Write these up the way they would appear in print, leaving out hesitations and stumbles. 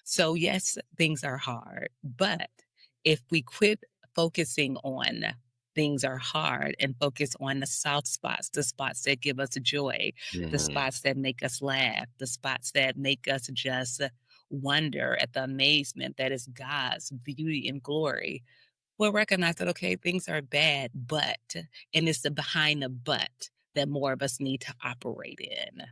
So yes, things are hard, but if we quit focusing on things are hard and focus on the soft spots, the spots that give us joy, the Mhm. spots that make us laugh, the spots that make us just wonder at the amazement that is God's beauty and glory, we'll recognize that, okay, things are bad, but, and it's the behind the but that more of us need to operate in.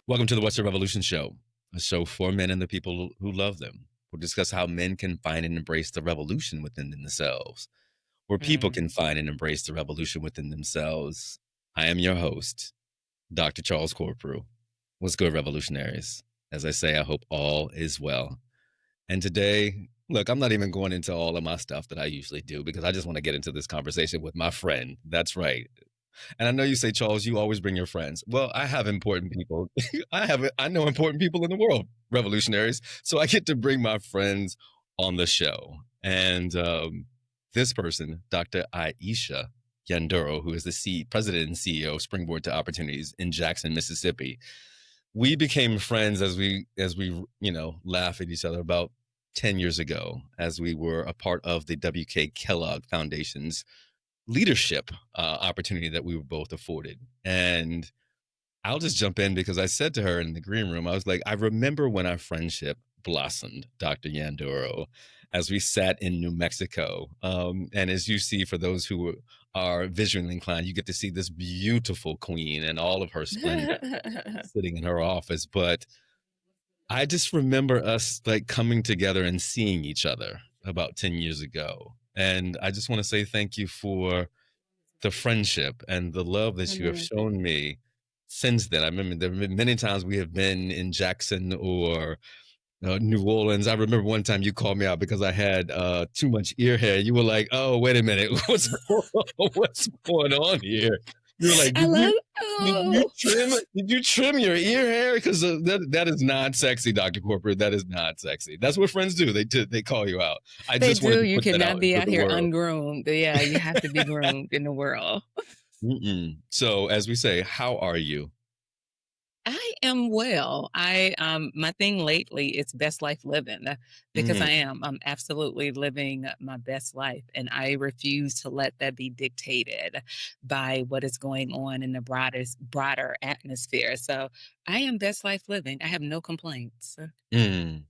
Welcome to the What's the Revolution Show, a show for men and the people who love them. We'll discuss how men can find and embrace the revolution within themselves, where people Mm. can find and embrace the revolution within themselves. I am your host, Dr. Charles Corprew. What's good, revolutionaries? As I say, I hope all is well. And today, look, I'm not even going into all of my stuff that I usually do because I just want to get into this conversation with my friend. That's right. And I know you say, Charles, you always bring your friends. Well, I have important people. I know important people in the world, revolutionaries. So I get to bring my friends on the show. And this person, Dr. Aisha Nyandoro, who is the president and CEO of Springboard to Opportunities in Jackson, Mississippi. We became friends as we laugh at each other about 10 years ago as we were a part of the W.K. Kellogg Foundation's leadership opportunity that we were both afforded. And I'll just jump in because I said to her in the green room, I was like, I remember when our friendship blossomed, Dr. Nyandoro, as we sat in New Mexico. And as you see, for those who are visually inclined, you get to see this beautiful queen and all of her splendor sitting in her office. But I just remember us like coming together and seeing each other about 10 years ago. And I just want to say thank you for the friendship and the love that you have Mhm. shown me since then. I remember there have been many times we have been in Jackson or New Orleans. I remember one time you called me out because I had too much ear hair. You were like, "Oh, wait a minute, what's going on here?" You were like, I love, did you oh. trim did you trim your ear hair? Because that is not sexy, Dr. Corporate. That is not sexy. That's what friends do. They call you out. I They just wanted do. to You put that cannot out be into out the here world. ungroomed. Yeah, you have to be groomed in the world. Mm-mm. So, as we say, how are you? I am well. My thing lately is best life living, because Mm, I'm absolutely living my best life, and I refuse to let that be dictated by what is going on in the broader atmosphere. So I am best life living. I have no complaints. mm.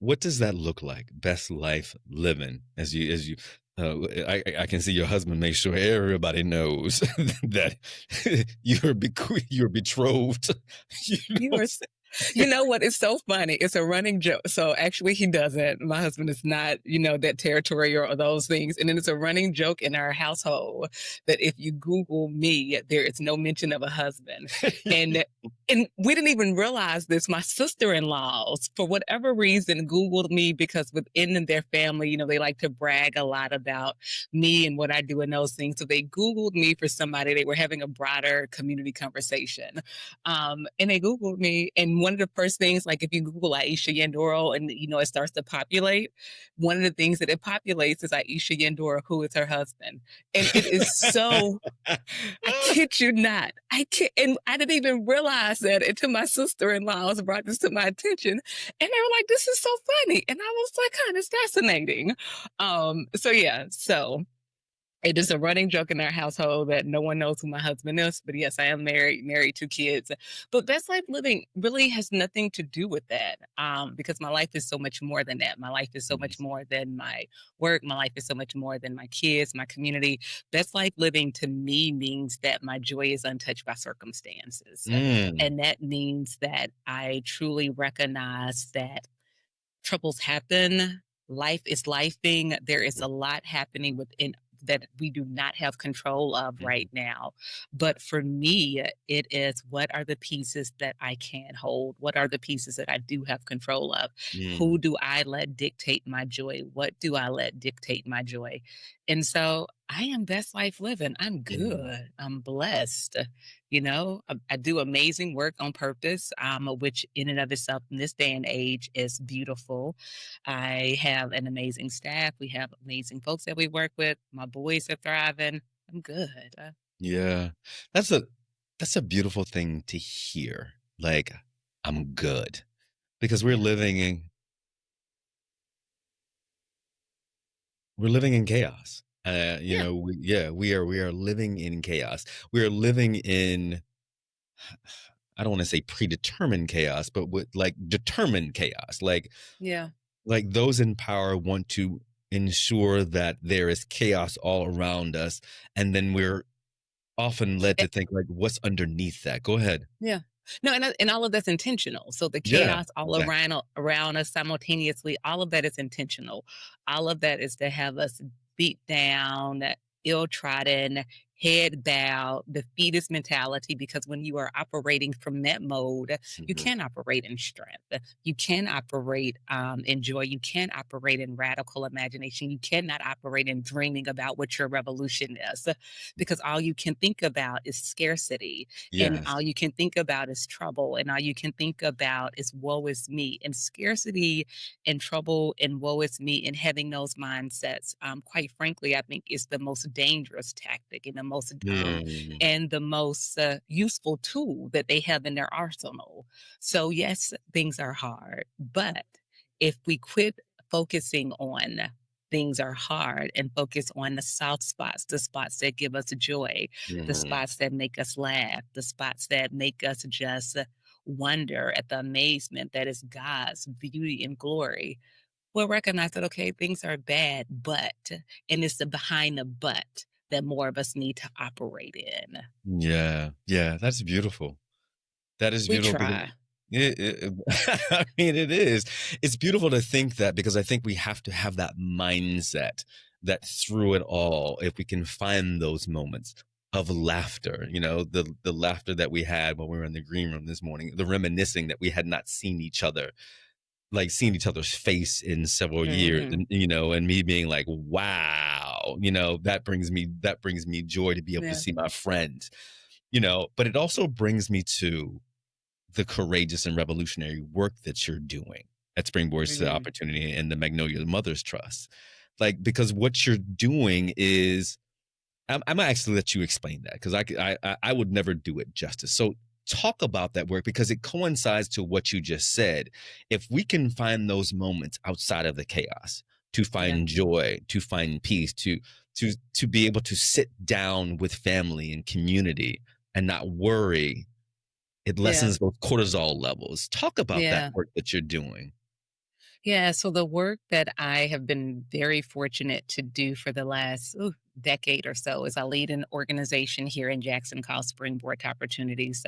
What does that look like? Best life living, as you. I can see your husband make sure everybody knows that you're betrothed. You You know, are You know what? It's so funny. It's a running joke. So actually, he doesn't. My husband is not, that territory or those things. And then it's a running joke in our household that if you Google me, there is no mention of a husband. And and we didn't even realize this. My sister-in-laws, for whatever reason, Googled me because within their family, they like to brag a lot about me and what I do and those things. So they Googled me for somebody. They were having a broader community conversation. And they Googled me. And one of the first things, like if you Google Aisha Nyandoro and it starts to populate, one of the things that it populates is Aisha Nyandoro, who is her husband. And it is so, I kid you not. And I didn't even realize that until my sister-in-laws brought this to my attention. And they were like, this is so funny. And I was like, kind of fascinating. So yeah, so it is a running joke in our household that no one knows who my husband is. But yes, I am married, two kids. But best life living really has nothing to do with that, because my life is so much more than that. My life is so much more than my work. My life is so much more than my kids, my community. Best life living to me means that my joy is untouched by circumstances. mm, And that means that I truly recognize that troubles happen. Life is lifing. There is a lot happening within that we do not have control of Mhm. right now. But for me, it is what are the pieces that I can hold? What are the pieces that I do have control of? Who Mm. do I let dictate my joy? What do I let dictate my joy? And so I am best life living. I'm Yeah. good. I'm blessed. I do amazing work on purpose, which in and of itself in this day and age is beautiful. I have an amazing staff. We have amazing folks that we work with. My boys are thriving. I'm good. Yeah. That's a that's a beautiful thing to hear. Like, I'm good. Because Yeah. we're living in chaos. Yeah. We are living in chaos. We are living in, I don't want to say predetermined chaos, but with like determined chaos. Yeah. Like those in power want to ensure that there is chaos all around us, and then we're often led to think like, what's underneath that? Go ahead. Yeah. No, and all of that's intentional. So the Yeah, chaos all exactly. around us simultaneously, all of that is intentional. All of that is to have us beat down, ill trodden, head bowed, defeatist mentality. Because when you are operating from that mode, you Mhm. can't operate in strength. You can operate in joy. You can operate in radical imagination. You cannot operate in dreaming about what your revolution is, because all you can think about is scarcity, and Yes. all you can think about is trouble, and all you can think about is woe is me, and scarcity and trouble and woe is me, and having those mindsets, quite frankly, I think is the most dangerous tactic Mm. and the most useful tool that they have in their arsenal. So yes, things are hard, but if we quit focusing on things are hard and focus on the soft spots, the spots that give us joy, the Mhm. spots that make us laugh, the spots that make us just wonder at the amazement that is God's beauty and glory. We'll recognize that, okay, things are bad, but, and it's the behind the but that more of us need to operate in. Yeah, yeah, that's beautiful. That is We beautiful because try. I mean, it is. It's beautiful to think that because I think we have to have that mindset that through it all, if we can find those moments of laughter, the laughter that we had when we were in the green room this morning, the reminiscing that we had not seen each other, like seen each other's face in several years, Hmm. and me being like, wow, that brings me joy to be able to Yeah. see my friends, but it also brings me to the courageous and revolutionary work that you're doing at Springboard's Hmm. Opportunity and the Magnolia Mothers Trust. Like, because what you're doing is, I'm gonna actually let you explain that because I would never do it justice. So talk about that work because it coincides to what you just said. If we can find those moments outside of the chaos to Yeah. find joy, to find peace, to be able to sit down with family and community and not worry, it Yeah. lessens those cortisol levels. Talk about that Yeah. work that you're doing. Yeah, so the work that I have been very fortunate to do for the last decade or so is I lead an organization here in Jackson called Springboard Opportunities.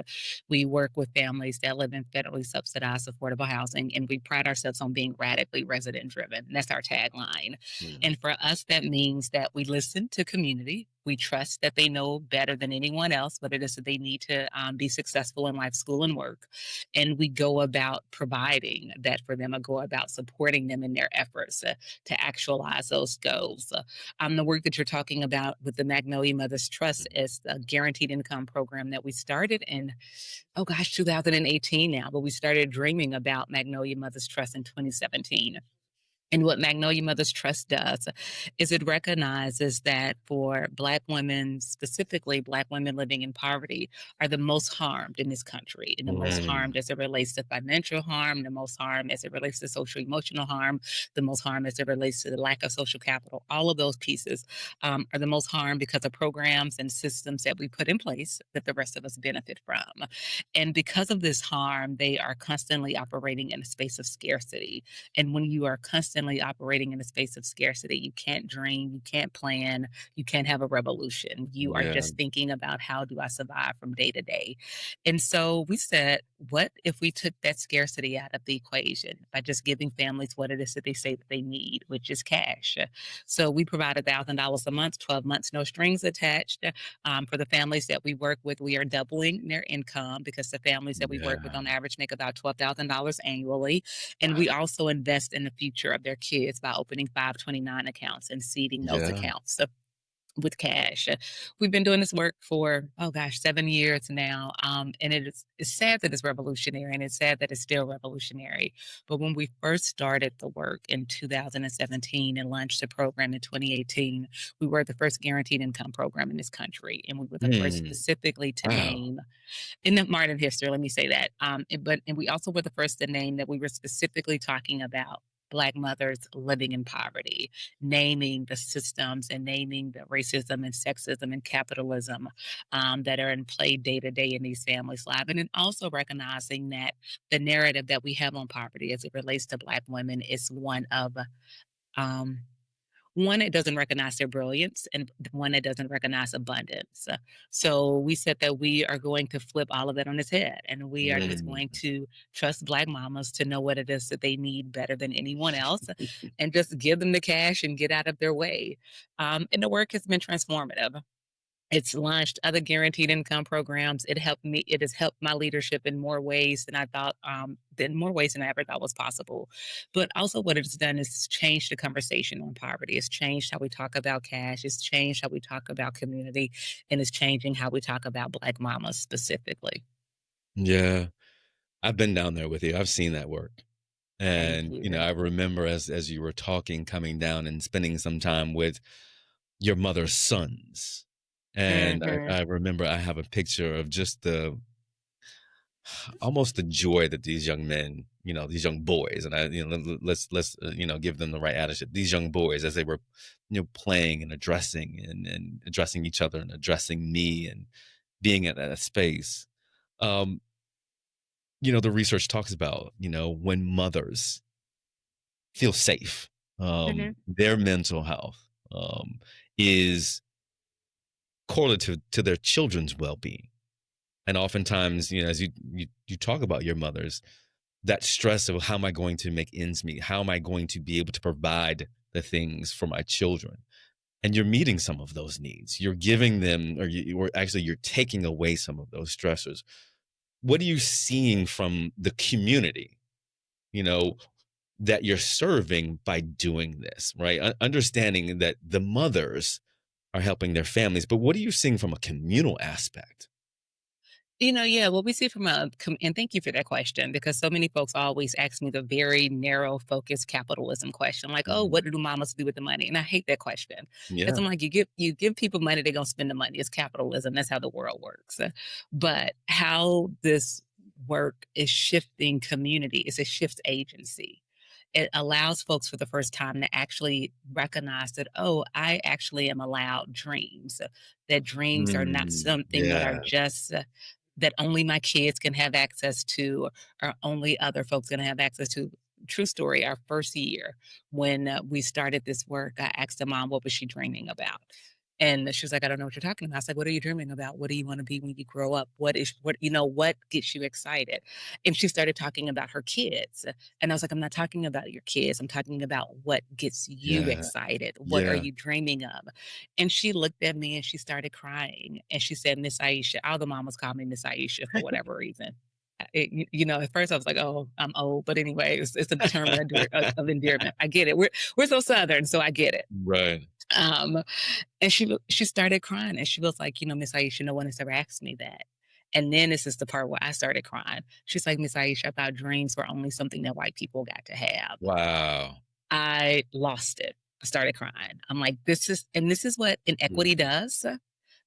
We work with families that live in federally subsidized affordable housing, and we pride ourselves on being radically resident driven. That's our tagline. Mm. And for us, that means that we listen to community. We trust that they know better than anyone else what it is that they need to be successful in life, school, and work, and we go about providing that for them, or go about supporting them in their efforts to actualize those goals. The work that you're talking about with the Magnolia Mothers Trust is a guaranteed income program that we started in, oh gosh, 2018 now, but we started dreaming about Magnolia Mothers Trust in 2017. And what Magnolia Mothers Trust does is it recognizes that for Black women, specifically Black women living in poverty, are the most harmed in this country, and the most Mm. harmed as it relates to financial harm, the most harm as it relates to social emotional harm, the most harm as it relates to the lack of social capital. All of those pieces are the most harmed because of programs and systems that we put in place that the rest of us benefit from. And because of this harm, they are constantly operating in a space of scarcity. And when you are constantly constantly operating in a space of scarcity. You can't dream, you can't plan, you can't have a revolution. You are Yeah. just thinking about how do I survive from day to day. And so we said, what if we took that scarcity out of the equation by just giving families what it is that they say that they need, which is cash? So we provide $1,000 a month, 12 months, no strings attached. For the families that we work with, we are doubling their income because the families that we work with Yeah. on average make about $12,000 annually. And Wow. we also invest in the future of their kids by opening 529 accounts and seeding those Yeah. accounts. So with cash. We've been doing this work for, oh gosh, 7 years now. And it's sad that it's revolutionary and it's sad that it's still revolutionary. But when we first started the work in 2017 and launched the program in 2018, we were the first guaranteed income program in this country. And we were the first Mm. specifically to Wow. name in the modern history, let me say that. And we also were the first to name that we were specifically talking about Black mothers living in poverty, naming the systems and naming the racism and sexism and capitalism that are in play day to day in these families' lives. And then also recognizing that the narrative that we have on poverty as it relates to Black women is um, one, it doesn't recognize their brilliance, and one, it doesn't recognize abundance. So we said that we are going to flip all of that on its head, and we are just going Mm. to trust Black mamas to know what it is that they need better than anyone else, and just give them the cash and get out of their way. And the work has been transformative. It's launched other guaranteed income programs. It has helped my leadership in more ways than I thought, in more ways than I ever thought was possible. But also what it's done is changed the conversation on poverty. It's changed how we talk about cash. It's changed how we talk about community. And it's changing how we talk about Black mamas specifically. Yeah. I've been down there with you. I've seen that work. Thank And, you. I remember as you were talking, coming down and spending some time with your mother's sons. And Hmm. I remember I have a picture of just the almost the joy that these young men, these young boys, and let's give them the right attitude. These young boys, as they were, playing and addressing and addressing each other and addressing me and being at that space. Um, the research talks about, when mothers feel safe, Hmm. their mental health is correlative to their children's well-being. And oftentimes, as you talk about your mothers, that stress of how am I going to make ends meet? How am I going to be able to provide the things for my children? And you're meeting some of those needs. You're giving them, or actually, you're taking away some of those stressors. What are you seeing from the community, you know, that you're serving by doing this, right? Understanding that the mothers are helping their families, but what are you seeing from a communal aspect? Yeah, what we see from and thank you for that question because so many folks always ask me the very narrow focused capitalism question, like, "Oh, Mhm. what do mamas do with the money?" And I hate that question because Yeah. I'm like, you give people money, they're gonna spend the money. It's capitalism. That's how the world works. But how this work is shifting community is a shift agency. It allows folks for the first time to actually recognize that, oh, I actually am allowed dreams. That dreams are not something that are Yeah. just that only my kids can have access to or only other folks gonna have access to. True story, our first year when we started this work, I asked the mom what was she dreaming about. And she was like, I don't know what you're talking about. I was like, what are you dreaming about? What do you want to be when you grow up? What gets you excited? And she started talking about her kids. And I was like, I'm not talking about your kids. I'm talking about what gets you Yeah. excited. What are Yeah. you dreaming of? And she looked at me and she started crying. And she said, Miss Aisha, all the mamas call me Miss Aisha for whatever reason. At first I was like, oh, I'm old. But anyway, it's a term of endearment. I get it. We're so Southern, so I get it. Right. Um, and she started crying and she was like, Miss Aisha, no one has ever asked me that. And then this is the part where I started crying. She's like, Miss Aisha, I thought dreams were only something that white people got to have. Wow. I lost it. I started crying. I'm like, this is what Mm. inequity does.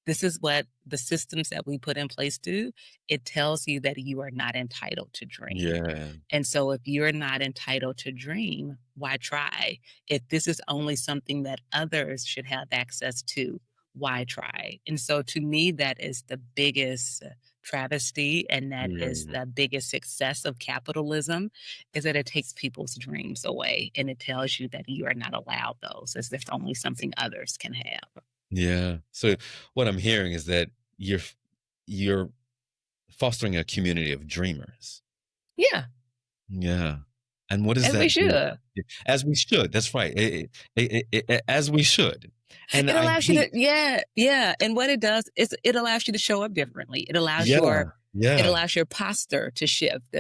This is what the systems that we put in place do. It tells you that you are not entitled to dream. Yeah. And so if you're not entitled to dream, why try? If this is only something that others should have access to, why try? And so to me, that is the biggest travesty, and that is Mm. the biggest success of capitalism, is that it takes people's dreams away and it tells you that you are not allowed those, as if only something others can have. Yeah. So what I'm hearing is that you're fostering a community of dreamers. Yeah, Yeah. And what does as we that do? should. As we should. That's right. As we should. And It I allows you to, hate. yeah, yeah, and what it does is it allows you to show up differently. Yeah. It Yeah. allows your posture to shift.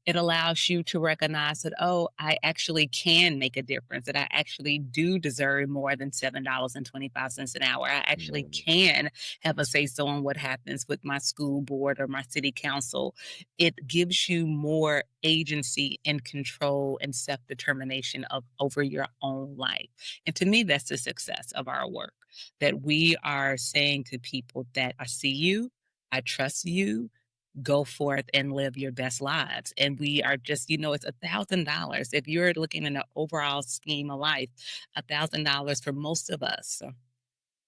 It allows you to recognize that, oh, I actually can make a difference, that I actually do deserve more than $7.25 an hour. I actually Mm. can have a say so on what happens with my school board or my city council. It gives you more agency and control and self determination of over your own life. And to me, that's the success of our work, that we are saying to people that I see you, I trust you, go forth and live your best lives. And we are just, it's $1,000. If you're looking in the overall scheme of life, $1,000 for most of us,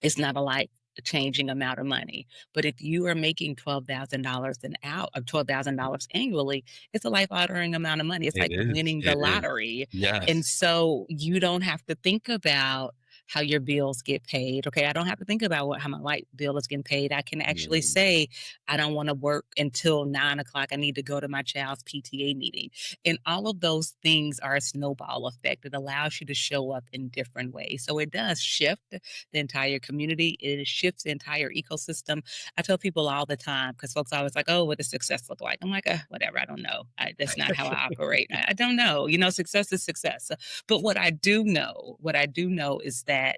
it's not a life changing amount of money. But if you are making $12,000 an hour or $12,000 annually, it's a life altering amount of money. It's It like is. winning the It is. lottery. And Yes. so you don't have to think about how your bills get paid. Okay. I don't have to think about how my light bill is getting paid. I can actually Mm. say, I don't want to work until 9 o'clock. I need to go to my child's PTA meeting. And all of those things are a snowball effect. It allows you to show up in different ways. So it does shift the entire community. It shifts the entire ecosystem. I tell people all the time, because folks are always like, "Oh, what does success look like?" I'm like, whatever. I don't know. That's not how I operate. I don't know. Success is success. But what I do know is that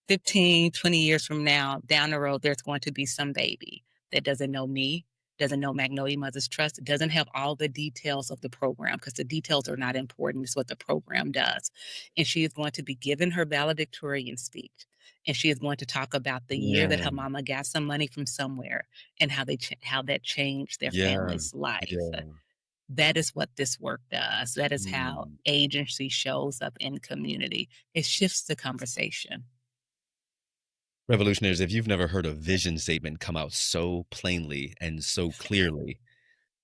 15, 20 years from now, down the road, there's going to be some baby that doesn't know me, doesn't know Magnolia Mother's Trust, doesn't have all the details of the program, because the details are not important. It's what the program does. And she is going to be given her valedictorian speech. And she is going to talk about the year that Yeah. her mama got some money from somewhere and how that changed their Yeah. family's life. Yeah. That is what this work does. That is how Mm. agency shows up in community. It shifts the conversation. Revolutionaries, if you've never heard a vision statement come out so plainly and so clearly,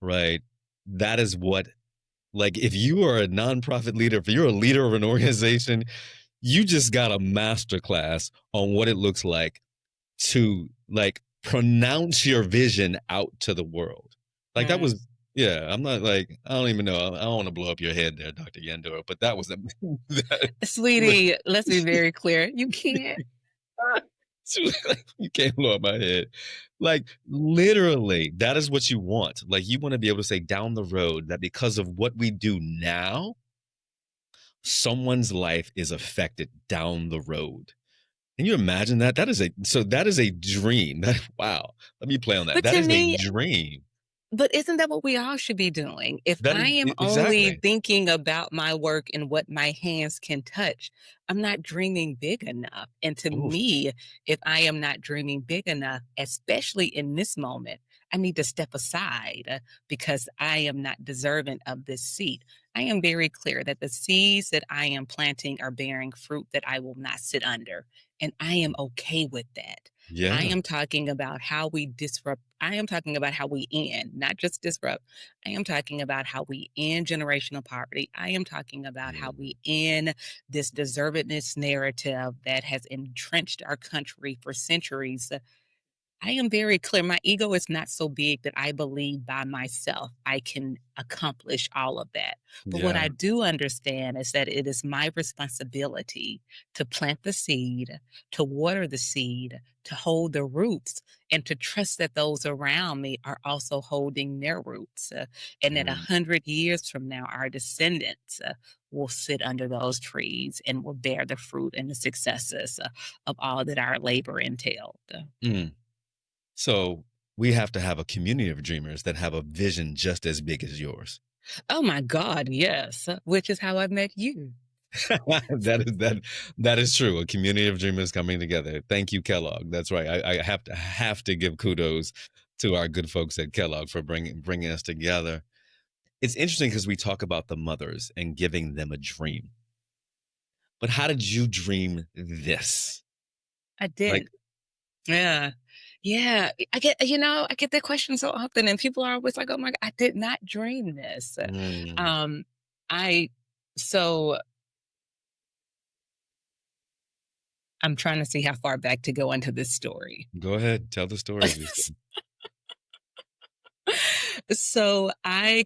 right? That is what, like, if you are a nonprofit leader, if you're a leader of an organization, you just got a master class on what it looks like to, like, pronounce your vision out to the world. Like, that Mm. was, yeah, I'm not like, I don't even know. I don't want to blow up your head there, Dr. Yandoro, but that was a, that, Sweetie, let's be very clear. You can't. she was like, you can't blow up my head. Like, literally, that is what you want. Like, you want to be able to say down the road that because of what we do now, someone's life is affected down the road. Can you imagine that? That is a dream. That, wow. Let me play on that. But That to is a me, dream. but isn't that what we all should be doing? If That I is am only exactly. thinking about my work and what my hands can touch, I'm not dreaming big enough. And to Oof. me, if I am not dreaming big enough, especially in this moment, I need to step aside because I am not deserving of this seat. I am very clear that the seeds that I am planting are bearing fruit that I will not sit under. And I am okay with that. I Yeah. am talking about how we disrupt. I am talking about how we end, not just disrupt. I am talking about how we end generational poverty. I am talking about how Mm. we end this deservedness narrative that has entrenched our country for centuries. I am very clear. My ego is not so big that I believe by myself I can accomplish all of that. But what Yeah. I do understand is that it is my responsibility to plant the seed, to water the seed, to hold the roots, and to trust that those around me are also holding their roots. And that Mm. 100 years from now, our descendants will sit under those trees and will bear the fruit and the successes of all that our labor entailed. Mm. So we have to have a community of dreamers that have a vision just as big as yours. Oh my God, yes, which is how I met you. That is true. A community of dreamers coming together. Thank you, Kellogg. That's right. I have to give kudos to our good folks at Kellogg for bringing us together. It's interesting because we talk about the mothers and giving them a dream. But how did you dream this? I Like, did. Yeah. Yeah, I get that question so often, and people are always like, "Oh my god, I did not dream this." Mm. Um, I so I'm trying to see how far back to go into this story. Go ahead, tell the story, Lisa. So I'm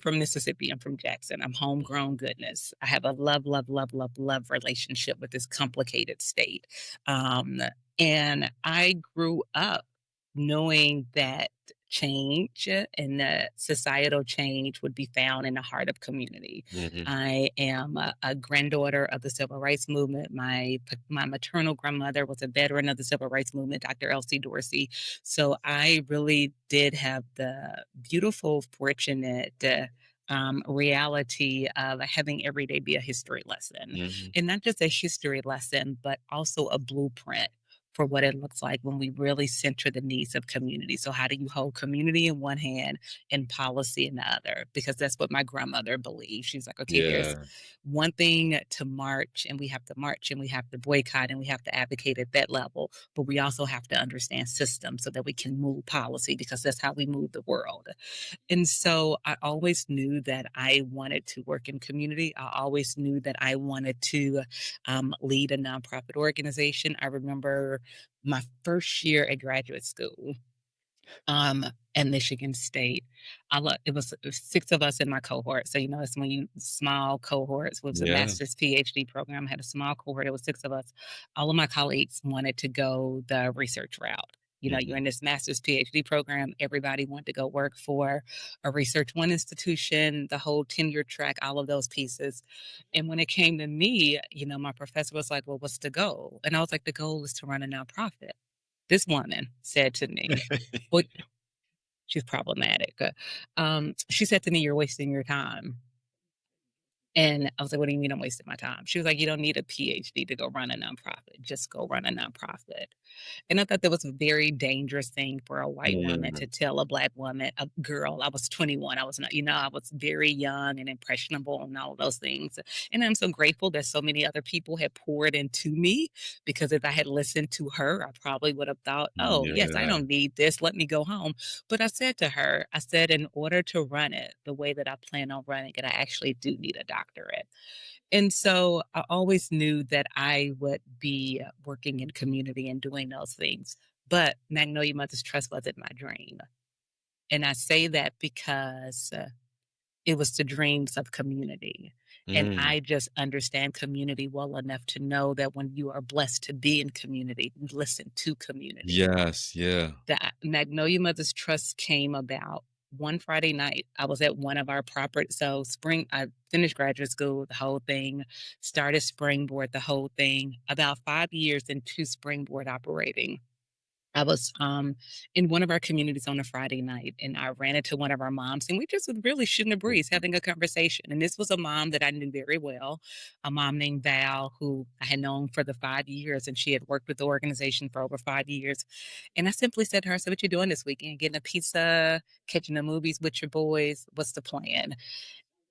from Mississippi. I'm from Jackson. I'm homegrown goodness. I have a love, love, love, love, love relationship with this complicated state. Um, and I grew up knowing that change and that societal change would be found in the heart of community. Mhm. I am a granddaughter of the civil rights movement. My maternal grandmother was a veteran of the civil rights movement, Dr. Elsie Dorsey. So I really did have the beautiful, fortunate reality of having every day be a history lesson. Mhm. And not just a history lesson, but also a blueprint for what it looks like when we really center the needs of community. So, how do you hold community in one hand and policy in the other? Because that's what my grandmother believed. She's like, okay, there's Yeah. one thing to march and we have to boycott and we have to advocate at that level, but we also have to understand systems so that we can move policy because that's how we move the world. And so I always knew that I wanted to work in community. I always knew that I wanted to lead a nonprofit organization. I remember my first year at graduate school um, at Michigan State. It was six of us in my cohort. So, it's when you small cohorts with a Yeah. master's PhD program. I had a small cohort. It was six of us. All of my colleagues wanted to go the research route. You're Mhm. in this master's PhD program. Everybody wanted to go work for a research one institution, the whole tenure track, all of those pieces. And when it came to me, my professor was like, well, what's the goal? And I was like, the goal is to run a nonprofit. This woman said to me, well, she's problematic. She said to me, "You're wasting your time." And I was like, "What do you mean I'm wasting my time?" She was like, "You don't need a PhD to go run a nonprofit. Just go run a nonprofit." And I thought that was a very dangerous thing for a white woman Mm. to tell a black woman, a girl. I was 21. I was not, I was very young and impressionable and all of those things. And I'm so grateful that so many other people had poured into me because if I had listened to her, I probably would have thought, oh, yes, I Yeah. don't need this. Let me go home. But I said to her, I said, in order to run it the way that I plan on running it, I actually do need a doctorate. And so I always knew that I would be working in community and doing those things. But Magnolia Mothers Trust wasn't my dream. And I say that because it was the dreams of community. And Mm. I just understand community well enough to know that when you are blessed to be in community, you listen to community. Yes, yeah. The Magnolia Mothers Trust came about one Friday night. I was at one of our property. So I finished graduate school, the whole thing, started Springboard, the whole thing. About 5 years into Springboard operating, I was in one of our communities on a Friday night, and I ran into one of our moms, and we just was really shooting a breeze, Mhm. having a conversation. And this was a mom that I knew very well, a mom named Val, who I had known for the 5 years, and she had worked with the organization for over 5 years. And I simply said to her, "I said, what you doing this weekend? Getting a pizza, catching the movies with your boys? What's the plan?"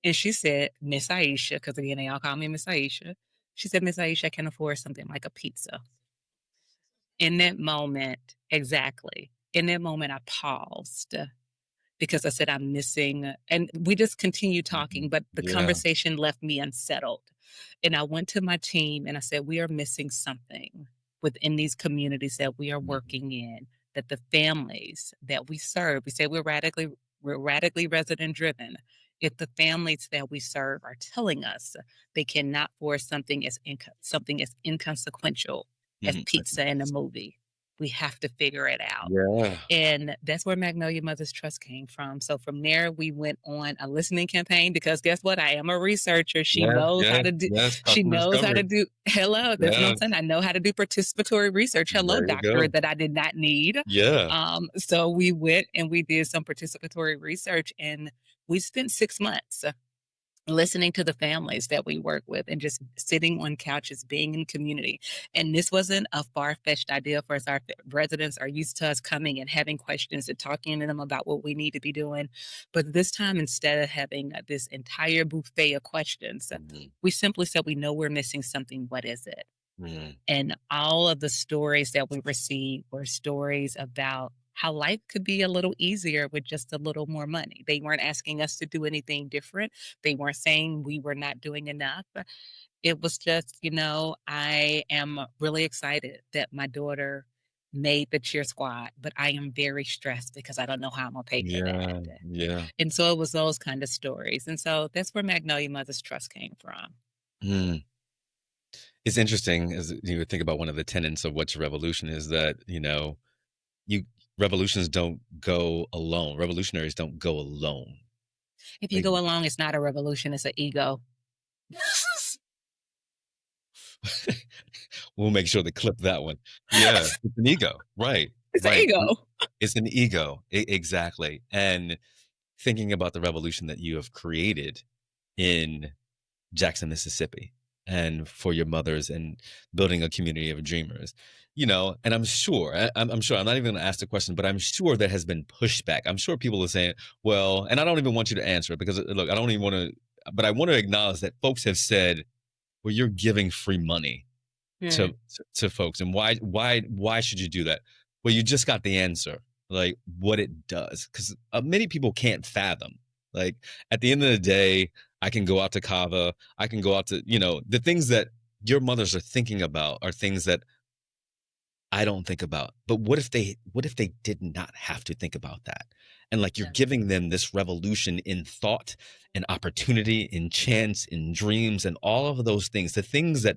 And she said, Miss Aisha, because again, they all call me Miss Aisha. She said, Miss Aisha, I can afford something like a pizza. In that moment exactly. In that moment, I paused because I said, "I'm missing," and we just continued talking, Mhm. but the Yeah. conversation left me unsettled. And I went to my team and I said, "We are missing something within these communities that we are Mhm. working in, that the families that we serve," we say we're radically resident driven. If the families that we serve are telling us they cannot force something as inconsequential as Mhm. pizza in a movie, we have to figure it out. Yeah. And that's where Magnolia Mothers Trust came from. So from there, we went on a listening campaign because guess what? I am a researcher. She Yeah, knows yeah, how to do, yes, she custom knows how to discovery. do, hello, that's what I'm Yeah, saying. I know how to do participatory research. Hello, there you go. doctorate that I did not need. Yeah. So we went and we did some participatory research and we spent 6 months listening to the families that we work with and just sitting on couches, being in community. And this wasn't a far fetched idea for us. Our residents are used to us coming and having questions and talking to them about what we need to be doing. But this time, instead of having this entire buffet of questions, Mhm. we simply said, we know we're missing something. What is it? Mm. And all of the stories that we received were stories about how life could be a little easier with just a little more money. They weren't asking us to do anything different. They weren't saying we were not doing enough. It was just, I am really excited that my daughter made the cheer squad, but I am very stressed because I don't know how I'm going to pay for that. Yeah, yeah. And so it was those kind of stories. And so that's where Magnolia Mother's Trust came from. Mm. It's interesting as you think about one of the tenets of what's revolution is that, you revolutions don't go alone. Revolutionaries don't go alone. If you Like go along, it's not a revolution, it's an ego. we'll make sure to clip that one. Yeah, it's an ego. Right. It's an Right. ego. It's an ego. Exactly. And thinking about the revolution that you have created in Jackson, Mississippi, and for your mothers and building a community of dreamers, and I'm sure, I'm sure, I'm not even going to ask the question, but I'm sure there has been pushback. I'm sure people are saying, well, and I don't even want you to answer it because look, I don't even want to, but I want to acknowledge that folks have said, well, you're giving free money Hmm. to folks. And why should you do that? Well, you just got the answer, like what it does. Because many people can't fathom. Like at the end of the day, I can go out to Kava. I can go out to, the things that your mothers are thinking about are things that I don't think about. But what if they did not have to think about that? And like you're Yeah. giving them this revolution in thought and opportunity, in chance, in dreams, and all of those things, the things that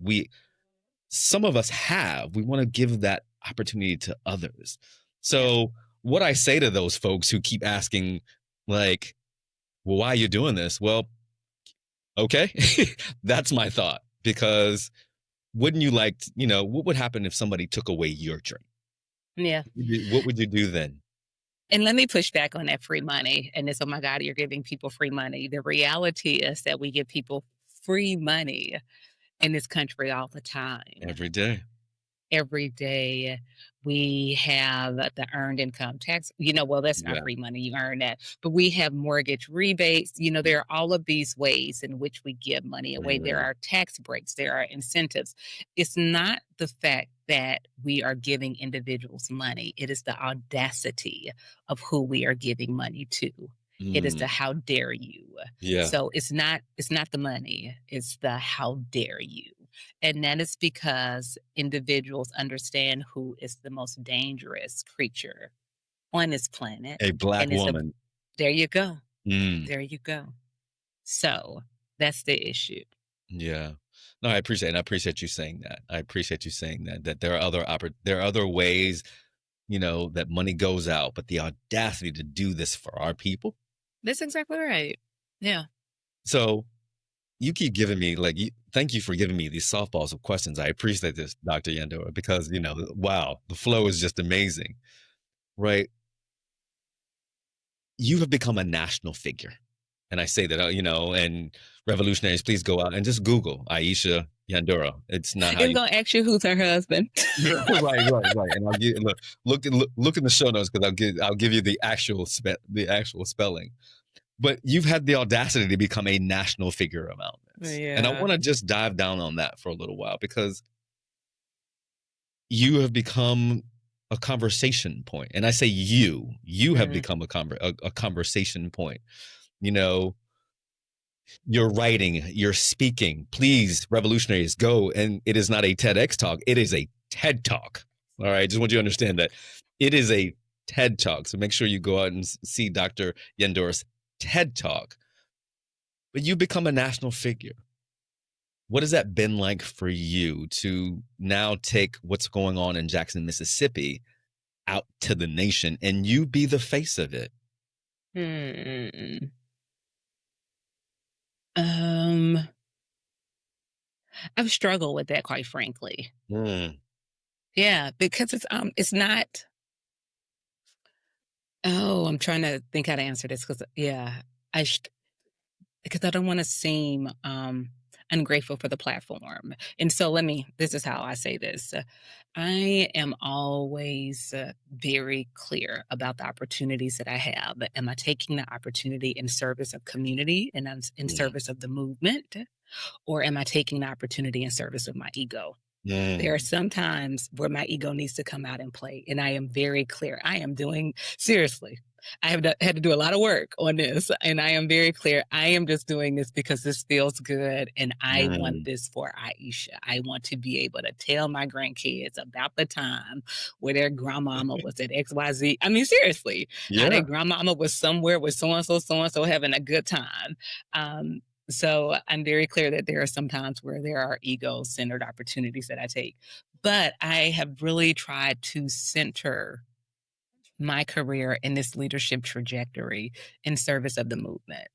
some of us have, we want to give that opportunity to others. Yeah. So what I say to those folks who keep asking, like, well, why are you doing this? Well, okay, that's my thought. Because wouldn't you like, what would happen if somebody took away your dream? Yeah. What would you do then? And let me push back on that free money. And it's, oh my God, you're giving people free money. The reality is that we give people free money in this country all the time. Every day. Every day we have the earned income tax. Well, that's not Yeah. free money, you earn that. But we have mortgage rebates. There are all of these ways in which we give money away. There Mm, are tax breaks, there are incentives. It's not the fact that we are giving individuals money, it is the audacity of who we are giving money to. It is the mm, how dare you. yeah. So it's not the money, it's the how dare you. And that is because individuals understand who is the most dangerous creature on this planet. A black And it's a, woman. there you go. Mm, There you go. So that's the issue. yeah. No, I appreciate it. And I appreciate you saying that. I appreciate you saying that there are other ways, that money goes out, but the audacity to do this for our people. That's exactly right. Yeah. So you keep giving me thank you for giving me these softballs of questions. I appreciate this, Dr. Yandora, because wow, the flow is just amazing. Right. You have become a national figure. And I say that, and revolutionaries, please go out and just Google Aisha Nyandoro. It's not how It's you. going to ask you who's her husband. Right. And I'll give look in the show notes because I'll give you the actual spelling. But you've had the audacity to become a national figure around this, and I Yeah. want to just dive down on that for a little while because you have become a conversation point, and I say you have Mm. become a conversation point. You know, you're writing, you're speaking. Please, revolutionaries, go. And it is not a TEDx talk, it is a TED talk. All right. Just want you to understand that it is a TED talk. So make sure you go out and see Dr. Yendora's TED talk. But you become a national figure. What has that been like for you to now take what's going on in Jackson, Mississippi out to the nation and you be the face of it? Hmm. Um, I've struggled with that, quite frankly. Mm, Yeah, because it's not. Oh, I'm trying to think how to answer this because yeah, I sh- because I don't want to seem ungrateful for the platform. And so this is how I say this. I am always very clear about the opportunities that I have. Am I taking the opportunity in service of community and in mm, service of the movement? Or am I taking the opportunity in service of my ego? There are Mm. some times where my ego needs to come out and play, and I am very clear. I am doing seriously. I have had to do a lot of work on this, and I am very clear. I am just doing this because this feels good, and I want Mm. this for Aisha. I want to be able to tell my grandkids about the time where their grandmama was at XYZ. I mean, seriously, how their Yeah. grandmama was somewhere with so and so having a good time. Um, so I'm very clear that there are some times where there are ego-centered opportunities that I take. But I have really tried to center my career in this leadership trajectory in service of the movement.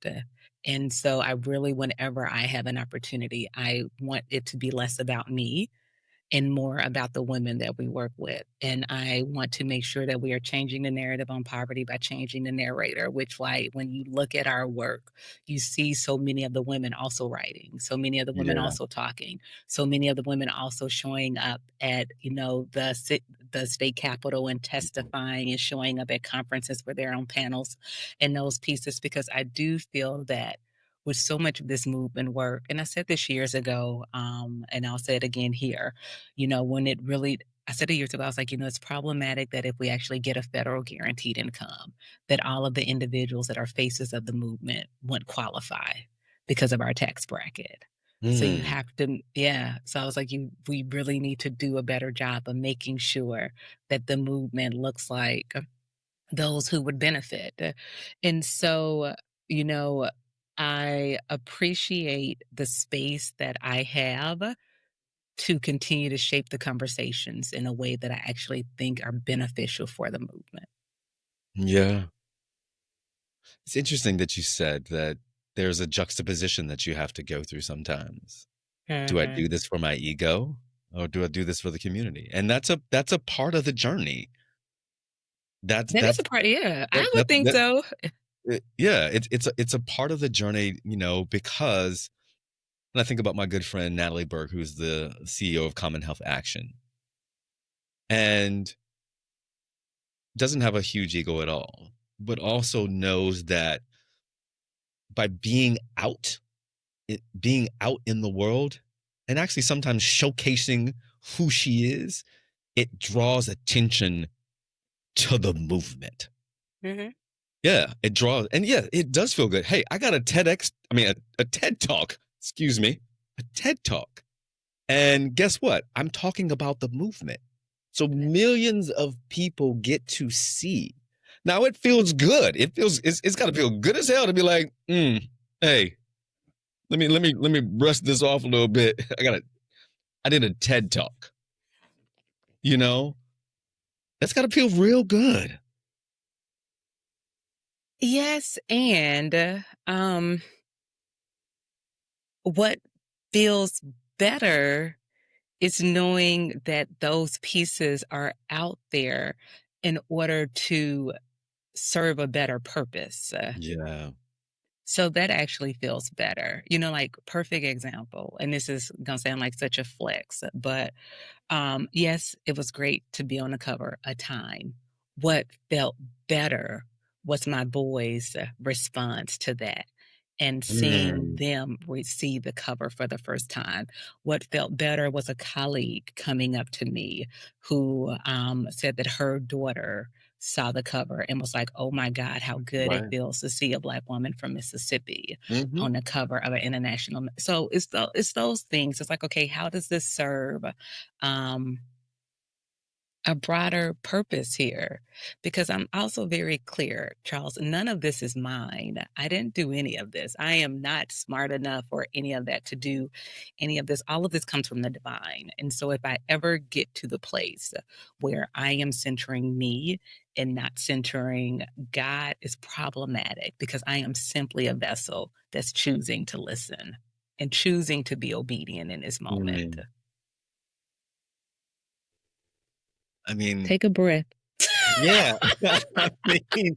And so I really, whenever I have an opportunity, I want it to be less about me and more about the women that we work with. And I want to make sure that we are changing the narrative on poverty by changing the narrator, which, like, when you look at our work, you see so many of the women also writing, so many of the women Yeah. also talking, so many of the women also showing up at, the state capitol and testifying and showing up at conferences where they're on panels and those pieces, because I do feel that with so much of this movement work, and I said this years ago, and I'll say it again here, when it really, I said it years ago, I was like, it's problematic that if we actually get a federal guaranteed income, that all of the individuals that are faces of the movement wouldn't qualify because of our tax bracket. So you Mm. have to, yeah. So I was like, we really need to do a better job of making sure that the movement looks like those who would benefit. And so, you know, I appreciate the space that I have to continue to shape the conversations in a way that I actually think are beneficial for the movement. Yeah. It's interesting that you said that there's a juxtaposition that you have to go through sometimes. Do I Mhm. do this for my ego or do I do this for the community? And that's a part of the journey. That's That is that's a part, yeah, that I that, would think that so. yeah, it's a part of the journey, because when I think about my good friend Natalie Burke, who's the CEO of Common Health Action, and doesn't have a huge ego at all, but also knows that by being out in the world and actually sometimes showcasing who she is, it draws attention to the movement. Mhm. Yeah, it draws, and yeah, it does feel good. Hey, I got a TED talk, excuse me, a TED talk. And guess what? I'm talking about the movement. So millions of people get to see. Now it feels good. It's got to feel good as hell to be like, hey, let me brush this off a little bit. I did a TED talk. You know, that's got to feel real good. Yes, and, what feels better is knowing that those pieces are out there in order to serve a better purpose. Yeah. So that actually feels better. Like, perfect example, and this is gonna sound like such a flex, but yes, it was great to be on the cover a time. What felt better was my boys' response to that and seeing Mm, them receive the cover for the first time. What felt better was a colleague coming up to me who said that her daughter saw the cover and was like, oh my God, how good it right. feels to see a Black woman from Mississippi Hmm. on the cover of an international. So it's those things. It's like, okay, how does this serve um, a broader purpose here? Because I'm also very clear, Charles, none of this is mine. I didn't do any of this. I am not smart enough or any of that to do any of this. All of this comes from the divine. And so if I ever get to the place where I am centering me and not centering God, is problematic because I am simply a vessel that's choosing to listen and choosing to be obedient in this moment. Mm. I mean, Take a breath. yeah. I mean,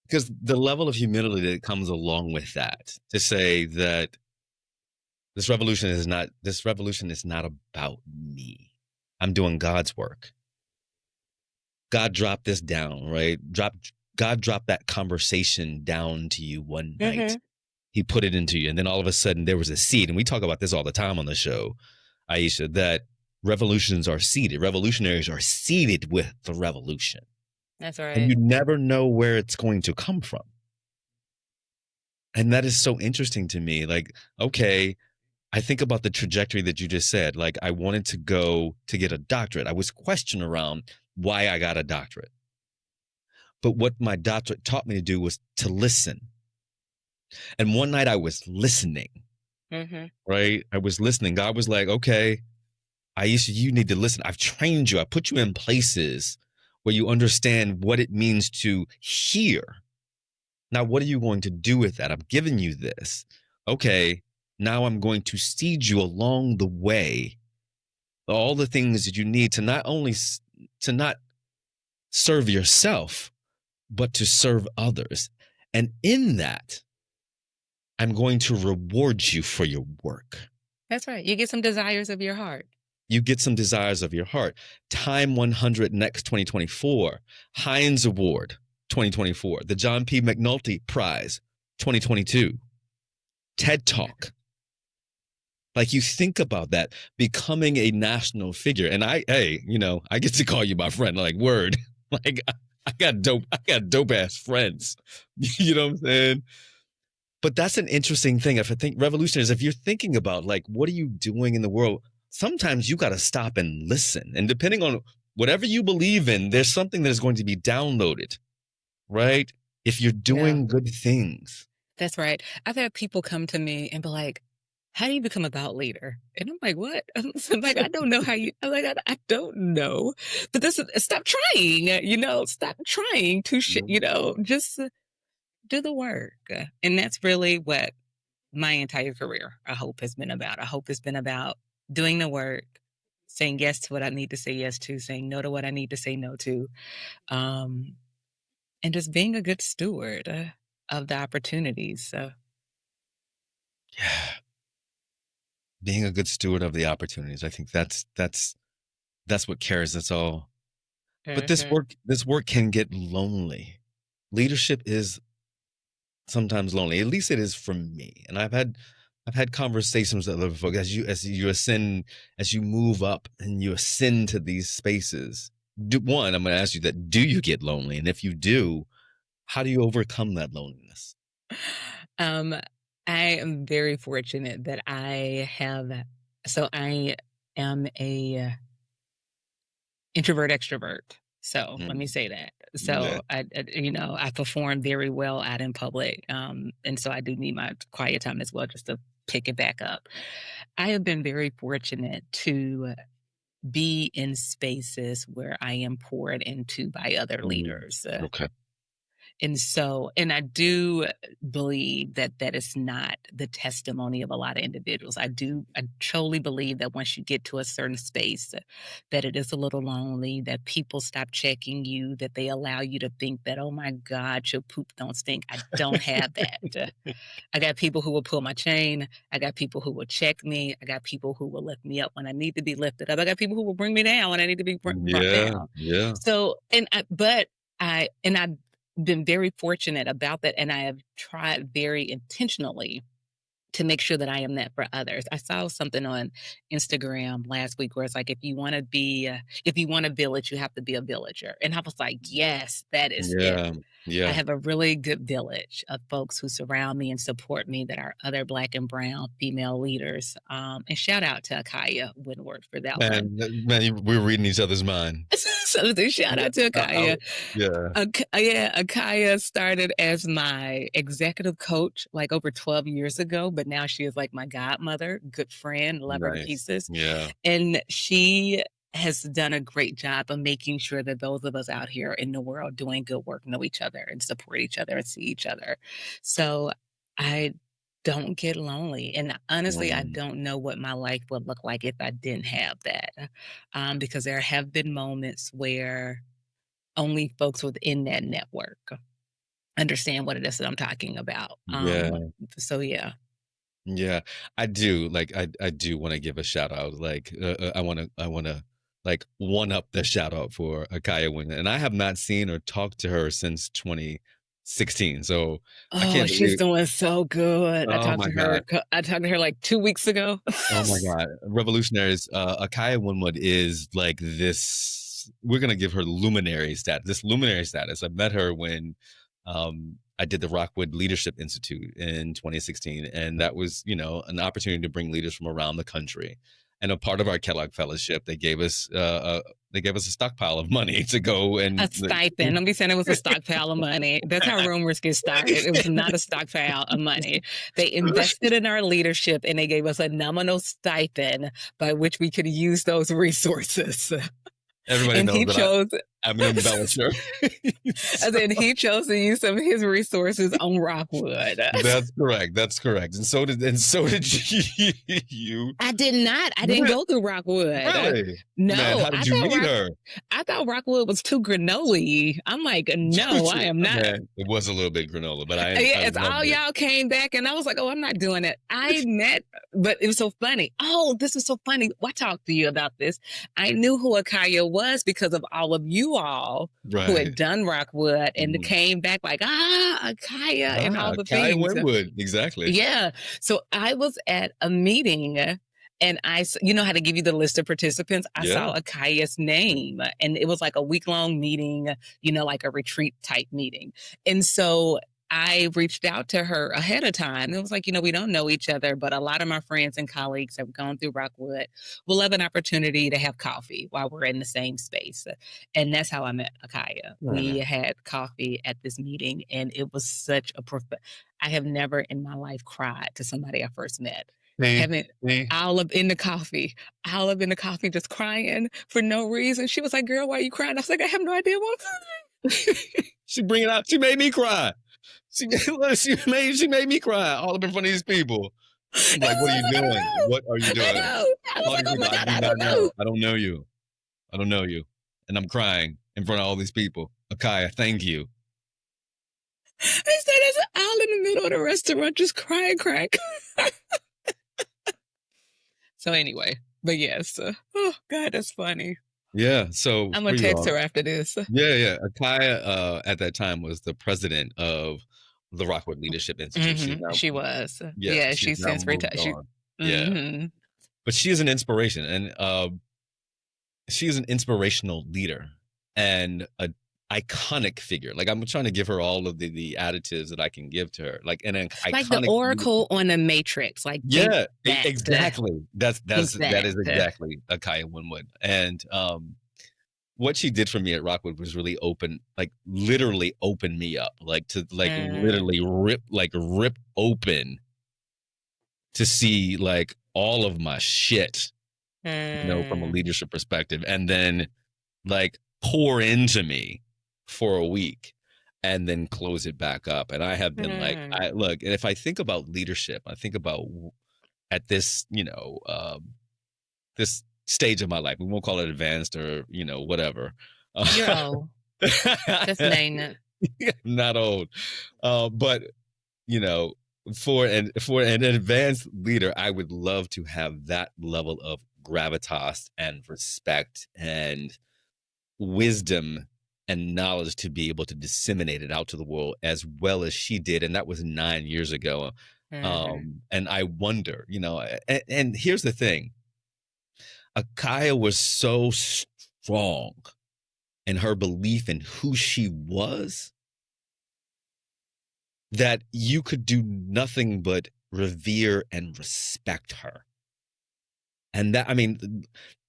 because the level of humility that comes along with that, to say that this revolution is not about me. I'm doing God's work. God dropped this down, right? God dropped that conversation down to you one night. Mhm. He put it into you, and then all of a sudden there was a seed. And we talk about this all the time on the show. Aisha, that revolutionaries are seeded with the revolution. That's And right. you never know where it's going to come from. And that is so interesting to me. Like, okay, I think about the trajectory that you just said. Like, I wanted to go to get a doctorate. I was questioning around why I got a doctorate. But what my doctorate taught me to do was to listen. And one night I was listening, Mm-hmm. right? I was listening. God was like, okay, Aisha, you need to listen. I've trained you. I put you in places where you understand what it means to hear. Now, what are you going to do with that? I'm giving you this. Okay, now I'm going to seed you along the way all the things that you need to not only to not serve yourself, but to serve others. And in that, I'm going to reward you for your work. That's right. You get some desires of your heart. You get some desires of your heart. Time 100 Next 2024, Heinz Award 2024, the John P. McNulty Prize 2022, TED Talk. Like, you think about that, becoming a national figure. And I get to call you my friend, like, word. Like, I got dope ass friends. You know what I'm saying? But that's an interesting thing. If I think revolutionaries, if you're thinking about, like, what are you doing in the world? Sometimes you got to stop and listen. And depending on whatever you believe in, there's something that is going to be downloaded, right? If you're Yeah. doing good things. That's right. I've had people come to me and be like, how do you become a thought leader? And I'm like, what? I'm like, I don't know how you, I'm like, I don't know. But this is, stop trying, stop trying to, just do the work. And that's really what my entire career, I hope, has been about. I hope it's been about doing the work, saying yes to what I need to say yes to, saying no to what I need to say no to, and just being a good steward of the opportunities. Yeah. Being a good steward of the opportunities. I think that's what carries us all. But Mhm. this work can get lonely. Leadership is sometimes lonely. At least it is for me. And I've had conversations with other folks as you ascend, as you move up and you ascend to these spaces. One, I'm going to ask you that: do you get lonely? And if you do, how do you overcome that loneliness? Um, I am very fortunate that I am a introvert extrovert. So let me Mm, say that. yeah. So I perform very well out in public. And so I do need my quiet time as well, just to pick it back up. I have been very fortunate to be in spaces where I am poured into by other Mm, leaders. okay. And I do believe that that is not the testimony of a lot of individuals. I truly believe that once you get to a certain space, that it is a little lonely, that people stop checking you, that they allow you to think that, oh my God, your poop don't stink. I don't have that. I got people who will pull my chain. I got people who will check me. I got people who will lift me up when I need to be lifted up. I got people who will bring me down when I need to be brought Yeah, down. yeah. So, I've been very fortunate about that, and I have tried very intentionally to make sure that I am that for others. I saw something on Instagram last week where it's like, if you want a village, you have to be a villager. And I was like, yes, that is it. Yeah, I yeah. have a really good village of folks who surround me and support me that are other Black and Brown female leaders. And shout out to Akaya Winward for that one. Man, we're reading each other's mind. So shout Yeah. out to I Akaya. yeah. Yeah, Akaya started as my executive coach like over 12 years ago, but now she is like my godmother, good friend, love her to Nice. pieces. Yeah. And she has done a great job of making sure that those of us out here in the world doing good work know each other and support each other and see each other. So I don't get lonely. And honestly, I Mm, don't know what my life would look like if I didn't have that. Because there have been moments where only folks within that network understand what it is that I'm talking about. yeah. So yeah. Yeah. I do. Like, I do want to give a shout out. Like, I want to like one up the shout out for Akaya Wing. And I have not seen or talked to her since 2020. 16. So I Oh, can't she's believe. doing so good. Oh my God. I talked to her like 2 weeks ago. Oh my God. Revolutionaries. Akaya Winwood is like this. We're gonna give her luminary status. This luminary status. I met her when I did the Rockwood Leadership Institute in 2016, and that was, an opportunity to bring leaders from around the country. And a part of our Kellogg Fellowship, they gave us a stockpile of money to go A and. stipend. Don't be saying it was a stockpile of money. That's how rumors get started. It was not a stockpile of money. They invested in our leadership and they gave us a nominal stipend by which we could use those resources. Everybody And knows he that chose I'm an embellisher. and then he chose to use some of his resources on Rockwood. That's correct. That's correct. And so did you. I did not. I didn't go through Rockwood. Really? No, Man, how did you meet her? I thought Rockwood was too granola-y. I'm like, no, I am not. Man, it was a little bit granola, but I Yes, loved all it. y'all came back, and I was like, oh, I'm not doing it. I met, but it was so funny. Oh, this is so funny. I talked to you about this. I knew who Akaya was because of all of you all who had Right. done Rockwood and came back like, Akaya and all the Kai things. Winwood. Exactly. Yeah. So I was at a meeting and you know how to give you the list of participants? I Yeah. saw Akaya's name and it was like a week-long meeting, like a retreat type meeting. And so I reached out to her ahead of time. It was like, we don't know each other, but a lot of my friends and colleagues have gone through Rockwood. We'll have an opportunity to have coffee while we're in the same space. And that's how I met Akaya. We had coffee at this meeting and it was such a I have never in my life cried to somebody I first met. All up in the coffee, just crying for no reason. She was like, girl, why are you crying? I was like, I have no idea why I'm crying. She bring it out. She made me cry. She made me cry all up in front of these people. I'm like, what are you doing? What are you doing? I was like, oh my God, I don't know. I don't know you. I don't know you. And I'm crying in front of all these people. Akaya, thank you. I said, it's all in the middle of the restaurant, just crying. So anyway, but yes. Oh God, that's funny. Yeah. So I'm gonna text her after this. Yeah. Akaya at that time was the president of the Rockwood Leadership Institute. She was. Yeah, she's since retired. Yeah. But she is an inspiration, and she is an inspirational leader and an iconic figure. Like I'm trying to give her all of the additives that I can give to her, like iconic, like the Oracle on the Matrix. Like exactly. That is exactly Akaya Winwood. And what she did for me at Rockwood was really literally open me up, literally rip open to see like all of my shit, from a leadership perspective, and then like pour into me for a week and then close it back up. And I have been and if I think about leadership, I think about at this, this stage of my life, we won't call it advanced or, whatever. You're old. Just name it. I'm not old. But, for an advanced leader, I would love to have that level of gravitas and respect and wisdom and knowledge to be able to disseminate it out to the world as well as she did. And that was 9 years ago. And I wonder, and here's the thing. Akaya was so strong in her belief in who she was that you could do nothing but revere and respect her. And that,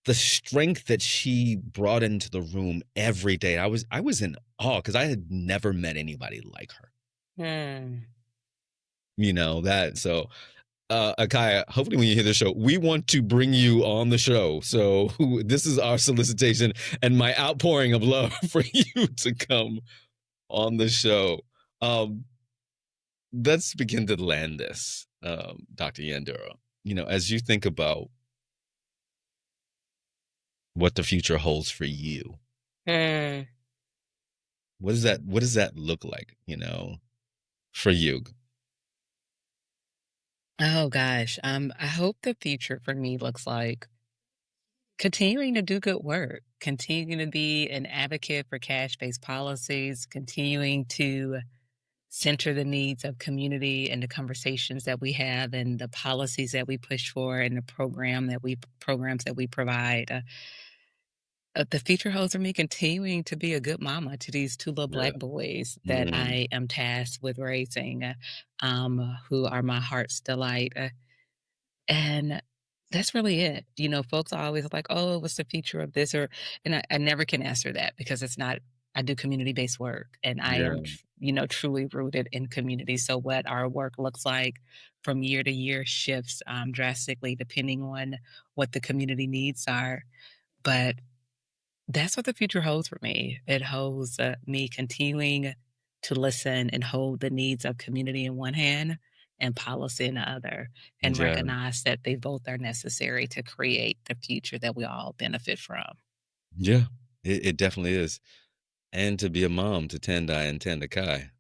the strength that she brought into the room every day, I was in awe because I had never met anybody like her. So Akaya, hopefully when you hear the show, we want to bring you on the show. So this is our solicitation and my outpouring of love for you to come on the show. Let's begin to land this, Dr. Nyandoro. As you think about what the future holds for you, what does that look like, for you? Oh gosh. I hope the future for me looks like continuing to do good work, continuing to be an advocate for cash-based policies, continuing to center the needs of community and the conversations that we have and the policies that we push for and the programs that we provide. The future holds for me continuing to be a good mama to these two little Yeah. black boys that Mm, I am tasked with raising, who are my heart's delight. And that's really it. Folks are always like, oh, what's the future of this? And I never can answer that because it's not, I do community based work and I am, yeah. truly rooted in community. So what our work looks like from year to year shifts drastically depending on what the community needs are. But that's what the future holds for me. It holds me continuing to listen and hold the needs of community in one hand and policy in the other, and Yeah. recognize that they both are necessary to create the future that we all benefit from. Yeah. It definitely is. And to be a mom to Tendai and Tendakai.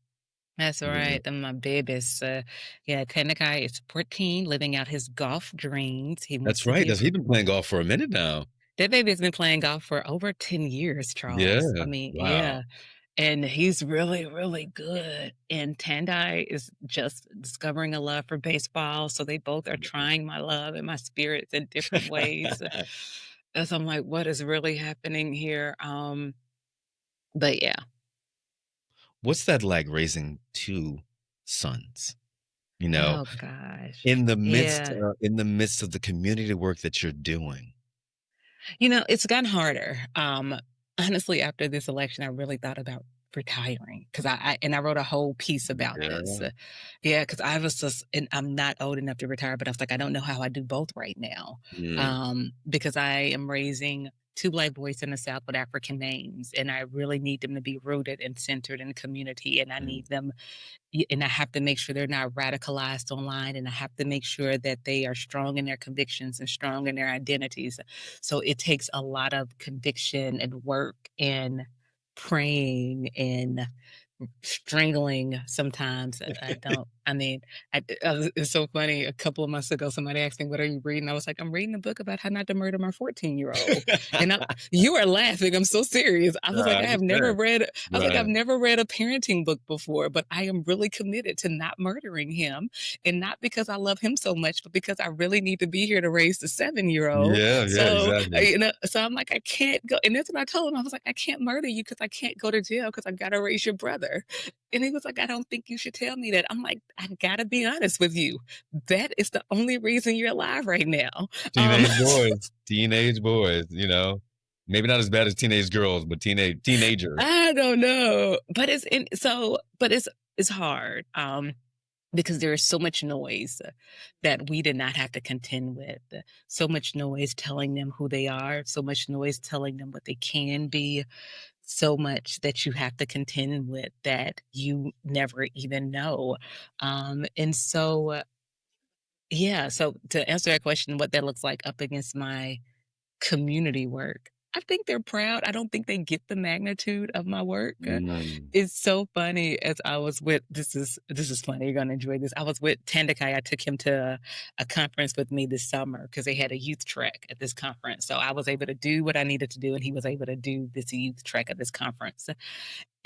That's You know, right. And my baby's, yeah, Tenekai is 14, living out his golf dreams. He wants that's to right. be a He's been playing golf for a minute now. That baby has been playing golf for over 10 years, Yeah. Charles. I mean, Wow. yeah. And he's really, really good. And Tandai is just discovering a love for baseball. So they both are trying my love and my spirits in different ways. As I'm like, what is really happening here? But yeah. What's that like raising two sons? You know, Oh gosh. in the midst Yeah. in the midst of the community work that you're doing. It's gotten harder. Honestly, after this election, I really thought about retiring because I wrote a whole piece about this. Yeah. Yeah, because I was just, and I'm not old enough to retire, but I was like, I don't know how I do both right now. Mm, Because I am raising two black boys in the South with African names, and I really need them to be rooted and centered in community, and I mm, need them and I have to make sure they're not radicalized online, and I have to make sure that they are strong in their convictions and strong in their identities. So it takes a lot of conviction and work and praying and strangling sometimes. I don't. I mean, it's so funny. A couple of months ago, somebody asked me, "What are you reading?" I was like, "I'm reading a book about how not to murder my 14-year-old." And you are laughing. I'm so serious. I was I like, I have never understand. read. I was like, I've Right. never read a parenting book before, but I am really committed to not murdering him, and not because I love him so much, but because I really need to be here to raise the 7-year-old. Yeah, yeah, So, exactly. so I'm like, I can't go. And that's what I told him. I was like, I can't murder you because I can't go to jail because I got to raise your brother. And he was like, I don't think you should tell me that. I'm like, I gotta be honest with you. That is the only reason you're alive right now. Um, Teenage boys, maybe not as bad as teenage girls, but teenagers. I don't know, but it's hard. Because there is so much noise that we did not have to contend with. So much noise telling them who they are, so much noise telling them what they can be, so much that you have to contend with that you never even know. And so, yeah, so to answer that question, what that looks like up against my community work, I think they're proud. I don't think they get the magnitude of my work. Mm, It's so funny as I was with this is funny. You're gonna enjoy this. I was with Tandakai. I took him to a conference with me this summer because they had a youth trek at this conference. So I was able to do what I needed to do, and he was able to do this youth trek at this conference.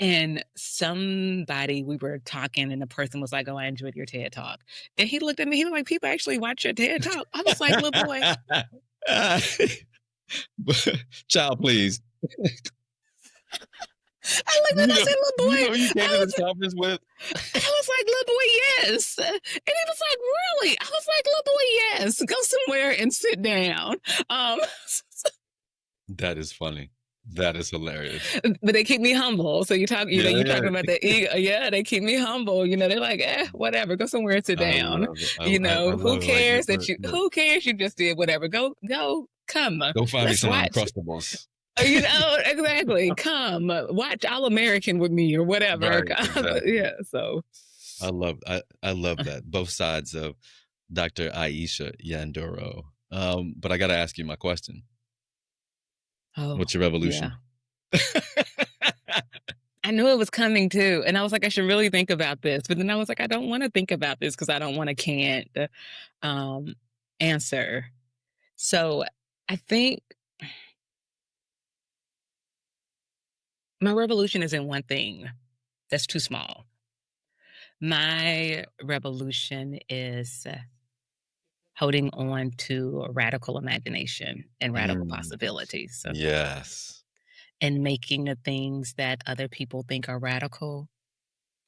And somebody we were talking, and the person was like, "Oh, I enjoyed your TED talk." And he looked at me. He was like, "People actually watch your TED talk." I was like, "Little boy." Child, please. I looked at him. I said, "Little You know boy." who you came to I this was conference with? I was like, "Little boy, yes." And he was like, "Really?" I was like, "Little boy, yes. Go somewhere and sit down." Um, That is funny. That is hilarious. but they keep me humble. So Yeah, you're yeah. talking about the ego. Yeah, they keep me humble. They're like, whatever. Go somewhere and sit I down. love it. I Who love it. Like, cares look, look, who cares you just did whatever? Go, come. go find me Let's some watch. Uncrustables. Exactly. Come watch All American with me or whatever. Right, exactly. Yeah. So, I love that. Both sides of Dr. Aisha Nyandoro. But I gotta ask you my question. oh, What's your yeah. revolution? I knew it was coming too. And I was like, I should really think about this. But then I was like, I don't want to think about this because I don't want to can't um, answer. So I think my revolution isn't one thing that's too small. My revolution is holding on to a radical imagination and radical Mm, possibilities, yes. and making the things that other people think are radical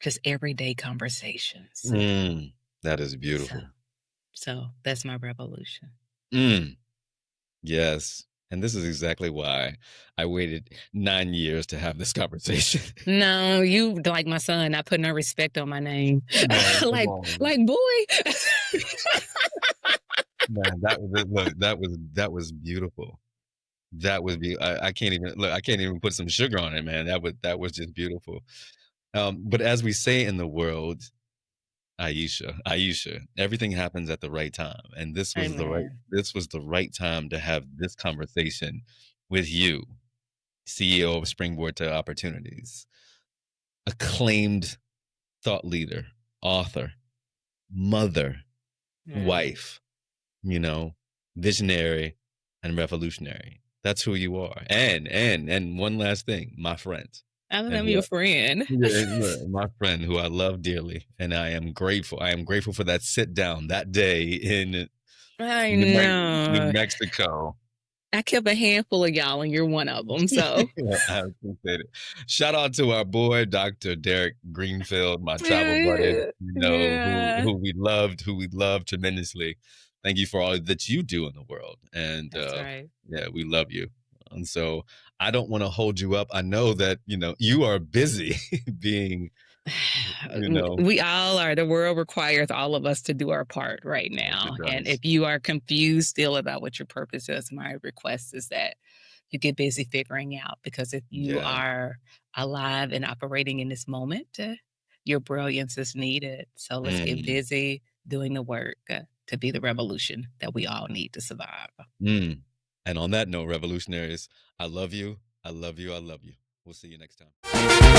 just everyday conversations. Mm, that is So, beautiful. so that's my revolution. Mm, yes. And this is exactly why I waited 9 years to have this conversation. No, you like my son, not putting no respect on my name. Man, come like, on. like boy. Man, that was it. Look, that was beautiful. That was I can't even look, I can't even put some sugar on it, man. That was just beautiful. But as we say in the world, Aisha, everything happens at the right time. And Amen. this was the right time to have this conversation with you, CEO of Springboard to Opportunities, acclaimed thought leader, author, mother, Mm. wife, you know, visionary and revolutionary. That's who you are. And one last thing, my friend. I And am who your friend. yeah, look, my friend who I love dearly, and I am grateful. I am grateful for that sit down that day in I New know. Mexico. I kept a handful of y'all, and you're one of them. So, I appreciate it. Shout out to our boy, Dr. Derek Greenfield, my travel buddy, yeah, who yeah, who we loved tremendously. Thank you for all that you do in the world. And that's right. yeah, we love you. And so I don't want to hold you up. I know that, you are busy being, you know, We all are. The world requires all of us to do our part right yes, it now. And does. if you are confused still about what your purpose is, my request is that you get busy figuring out, because if you Yeah. are alive and operating in this moment, your brilliance is needed. So let's get Mm, busy doing the work to be the revolution that we all need to survive. mm. And on that note, revolutionaries, I love you. I love you. I love you. We'll see you next time.